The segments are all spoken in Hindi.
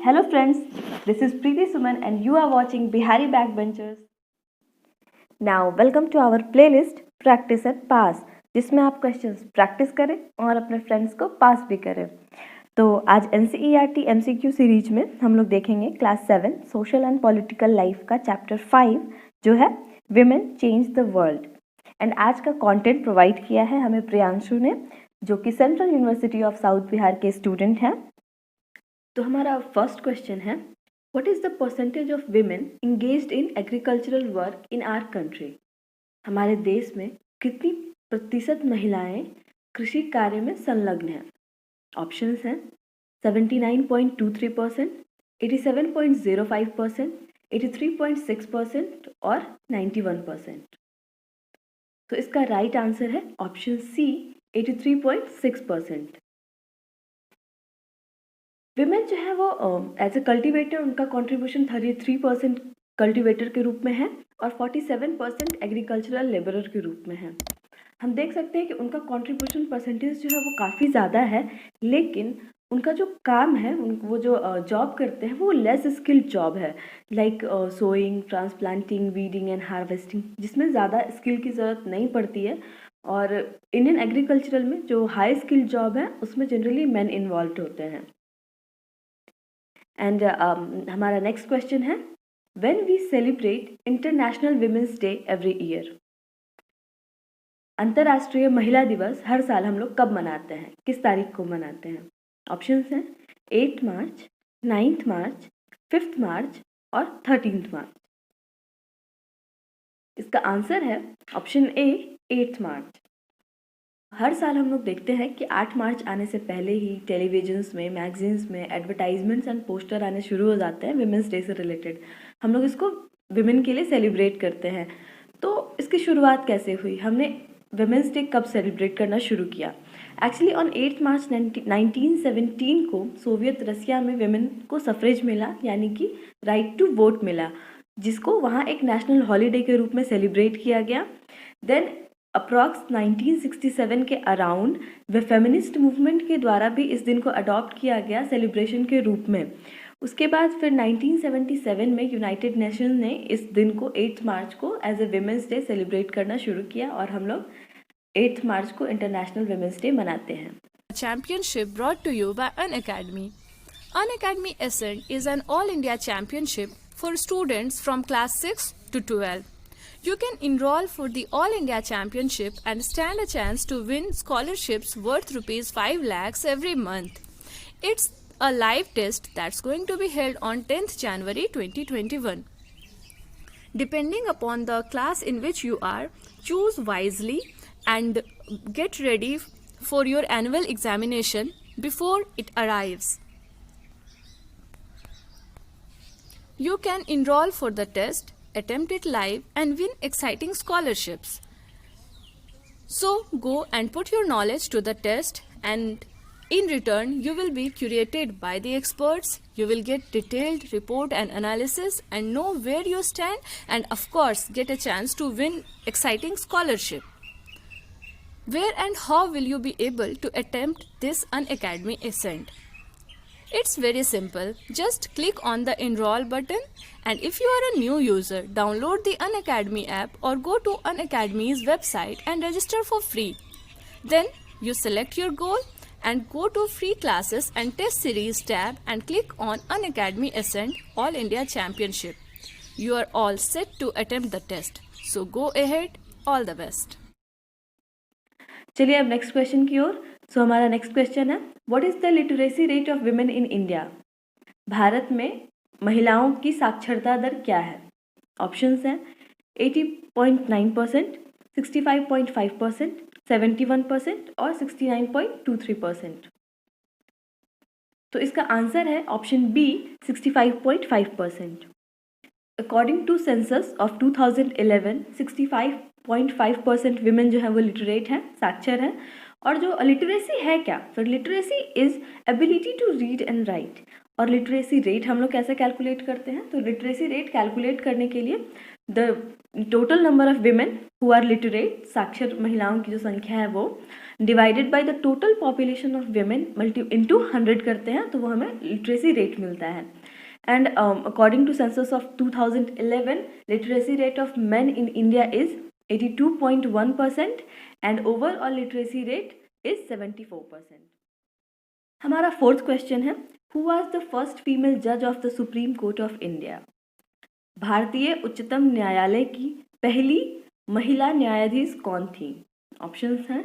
Hello friends, this is Preeti Suman and you are watching Bihari Backbenchers. Now welcome to our playlist Practice and Pass, जिसमें आप क्वेश्चंस प्रैक्टिस करें और अपने फ्रेंड्स को पास भी करें। तो आज NCERT MCQ सीरीज में हम लोग देखेंगे class 7 social and political life का चैप्टर 5 जो है women change the world. And आज का कंटेंट प्रोवाइड किया है हमें प्रियांशु ने, जो कि Central University of South Bihar के स्टूडेंट हैं। तो हमारा फर्स्ट क्वेश्चन है, what is the percentage of women engaged in agricultural work in our country? हमारे देश में कितनी प्रतिशत महिलाएं कृषि कार्य में संलग्न हैं? ऑप्शंस हैं 79.23%, 87.05%, 83.6% और 91%। तो इसका राइट आंसर है ऑप्शन सी 83.6%। विमेन जो है वो एज ए कल्टिवेटर उनका कंट्रीब्यूशन 33% कल्टिवेटर के रूप में है और 47% एग्रीकल्चरल लेबरर के रूप में है। हम देख सकते हैं कि उनका कंट्रीब्यूशन परसेंटेज जो है वो काफ़ी ज़्यादा है, लेकिन उनका जो काम है वो जो जॉब करते हैं वो लेस स्किल्ड जॉब है, like sowing, transplanting, weeding and harvesting, जिसमें ज़्यादा स्किल की ज़रूरत नहीं पड़ती है। और इंडियन एग्रीकल्चरल में जो हाई स्किल्ड जॉब है उसमें जनरली मैन इन्वॉल्व होते हैं। एंड हमारा नेक्स्ट क्वेश्चन है, when we celebrate International Women's Day every year? अंतर्राष्ट्रीय महिला दिवस हर साल हम लोग कब मनाते हैं, किस तारीख को मनाते हैं? ऑप्शंस हैं 8 मार्च, 9 मार्च, 5 मार्च और 13 मार्च। इसका आंसर है ऑप्शन ए 8 मार्च। हर साल हम लोग देखते हैं कि 8 मार्च आने से पहले ही टेलीविजन्स में, मैगजीन्स में एडवर्टाइजमेंट्स एंड पोस्टर आने शुरू हो जाते हैं विमेंस डे से रिलेटेड। हम लोग इसको विमेन के लिए सेलिब्रेट करते हैं। तो इसकी शुरुआत कैसे हुई? हमने विमेंस डे कब सेलिब्रेट करना शुरू किया? एक्चुअली ऑन 8 मार्च 1917 को सोवियत रसिया में विमेन को सफ्रेज मिला, यानी कि राइट टू वोट मिला, जिसको वहाँ एक नेशनल हॉलीडे के रूप में सेलिब्रेट किया गया। देन अप्रॉक्स 1967 के अराउंड वे फेमिनिस्ट मूवमेंट के द्वारा भी इस दिन को अडॉप्ट किया गया सेलिब्रेशन के रूप में। उसके बाद फिर 1977 में यूनाइटेड नेशन ने इस दिन को 8 मार्च को as a women's day celebrate करना शुरू किया और हम लोग 8 मार्च को इंटरनेशनल विमेंस डे मनाते हैं। Championship brought to you by Unacademy. Unacademy Ascent is an all-India championship for students from class 6 to 12. You can enroll for the All India Championship and stand a chance to win scholarships worth rupees 5 lakhs every month. It's a live test that's going to be held on 10th January 2021. Depending upon the class in which you are, choose wisely and get ready for your annual examination before it arrives. You can enroll for the test, attempt it live and win exciting scholarships. So go and put your knowledge to the test, and in return you will be curated by the experts. You will get detailed report and analysis and know where you stand, and of course get a chance to win exciting scholarship. Where and how will you be able to attempt this Unacademy Ascent? It's very simple. Just click on the enroll button, and if you are a new user, download the Unacademy app or go to Unacademy's website and register for free. Then you select your goal and go to free classes and test series tab and click on Unacademy Ascent All India Championship. You are all set to attempt the test. So go ahead, all the best. चलिए अब नेक्स्ट क्वेश्चन की ओर। सो हमारा नेक्स्ट क्वेश्चन है, what is the literacy rate of women in India? Bharat में महिलाओं की साक्षरता दर क्या है? ऑप्शंस हैं 80.9%, 65.5%, 71% और 69.23%। तो इसका आंसर है option B 65.5%। According to census of 2011, 65.5% women जो है वो लिटरेट है, साक्षर है। और जो लिटरेसी है क्या? फिर literacy is ability to read and write. और लिटरेसी रेट हम लोग कैसे कैलकुलेट करते हैं? तो लिटरेसी रेट कैलकुलेट करने के लिए the total number of women who are literate, साक्षर महिलाओं की जो संख्या है वो, divided by the total population of women into 100 करते हैं तो वो हमें लिटरेसी रेट मिलता है. And according to census of 2011 literacy rate of men in India is 82.1% and overall literacy rate is 74%. हमारा फोर्थ क्वेश्चन है, who was the first female जज of the supreme court of India? भारतीय उच्चतम न्यायालय की पहली महिला न्यायाधीश कौन थी? ऑप्शंस हैं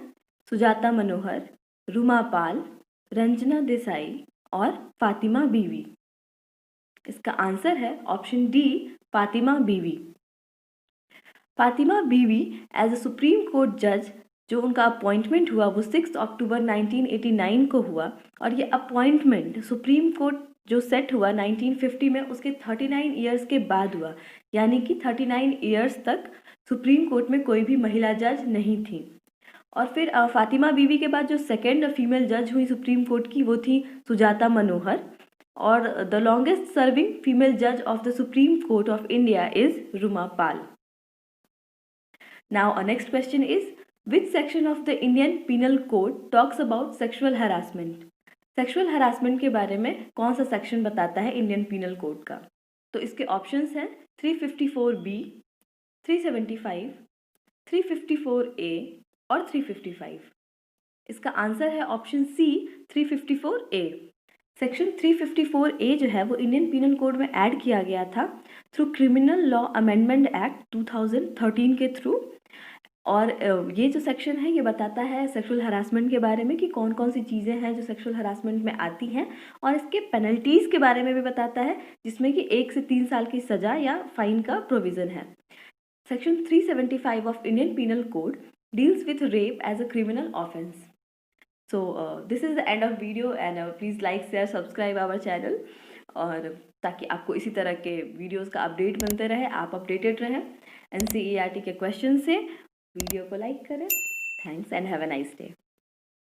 सुजाता मनोहर, रूमा पाल, रंजना देसाई और फातिमा बीवी. इसका आंसर है ऑप्शन डी, फातिमा बीवी. फातिमा बीवी एज अ सुप्रीम कोर्ट जज जो उनका अपॉइंटमेंट हुआ वो 6 अक्टूबर 1989 को हुआ और ये अपॉइंटमेंट सुप्रीम कोर्ट जो सेट हुआ 1950 में उसके 39 ईयर्स के बाद हुआ, यानी कि 39 ईयर्स तक सुप्रीम कोर्ट में कोई भी महिला जज नहीं थी. और फिर फातिमा बीवी के बाद जो सेकेंड फीमेल जज हुई सुप्रीम कोर्ट की वो थी सुजाता मनोहर. और द लॉन्गेस्ट सर्विंग फीमेल जज of the supreme court of India is Ruma Pal. Now next question is, which section of the Indian Penal Code talks about sexual harassment? Sexual harassment के बारे में कौन सा सेक्शन बताता है इंडियन पीनल कोड का? तो इसके ऑप्शंस हैं 354B, 375, 354A और 355. इसका आंसर है option C, 354A. Section 354A जो है वो इंडियन पीनल कोड में ऐड किया गया था through criminal law amendment act 2013 के थ्रू. और ये जो सेक्शन है ये बताता है सेक्सुअल हरासमेंट के बारे में कि कौन कौन सी चीज़ें हैं जो सेक्सुअल हरासमेंट में आती हैं, और इसके पेनल्टीज़ के बारे में भी बताता है जिसमें कि 1 से 3 साल की सज़ा या फाइन का प्रोविज़न है. Section 375 of Indian Penal Code deals with rape as a criminal offence. So this is the end of video and please like share subscribe our channel, और ताकि आपको इसी तरह के वीडियोज़ का अपडेट मिलते रहे, आप अपडेटेड रहें NCERT के क्वेश्चन से. वीडियो को लाइक करें. Thanks and have a nice day.